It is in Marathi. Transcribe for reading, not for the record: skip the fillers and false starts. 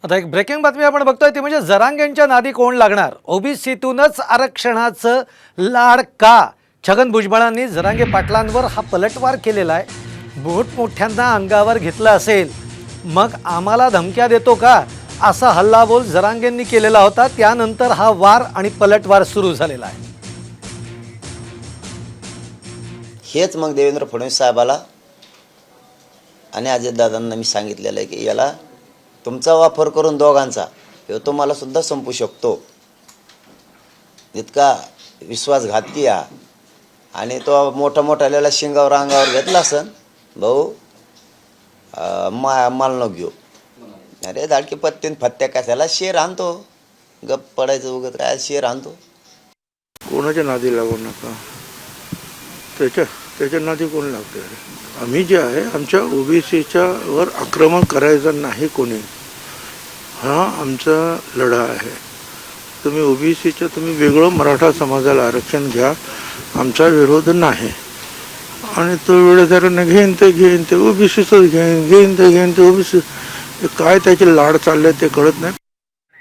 आता एक ब्रेकिंग बातमी आपण बघतोय ती म्हणजे जरांगेंच्या नादी कोण लागणार, ओबीसीतूनच आरक्षणाचं लाड का? छगन भुजबळांनी जरांगे पाटलांवर हा पलटवार केलेला आहे। मोठमोठ्यांना अंगावर घेतलं असेल, मग आम्हाला धमक्या देतो का, असा हल्लाबोल जरांगेंनी केलेला होता। त्यानंतर हा वार आणि पलटवार सुरू झालेला आहे। हेच मग देवेंद्र फडणवीस साहेबाला आणि अजितदादांना मी सांगितलेलं आहे की याला तुमचा वापर करून दोघांचा हे तुम्हाला सुद्धा संपू शकतो, इतका विश्वासघाती हा। आणि तो मोठ्याला शिंगावर अंगावर घेतला असन भाऊ, माल न घेऊ, अरे धाडकी पत्तीन फत्त्या कशाला शेर आणतो, गप पडायचं उगत काय शेर आणतो। कोणाच्या नादी लागू नका, त्याच्या नादी कोण लागते? आम्ही जे आहे आमच्या ओबीसीच्या वर आक्रमण करायचं नाही कोणी, हा आमचा लढा आहे। तुम्ही ओबीसीच्या तुम्ही वेगळं मराठा समाजाला आरक्षण घ्या, आमचा विरोध नाही। आणि तो वेळेदारांना घेईन ते ओबीसीच घेईन ते ओबीसी, काय त्याचे लाड चालले ते कळत नाही।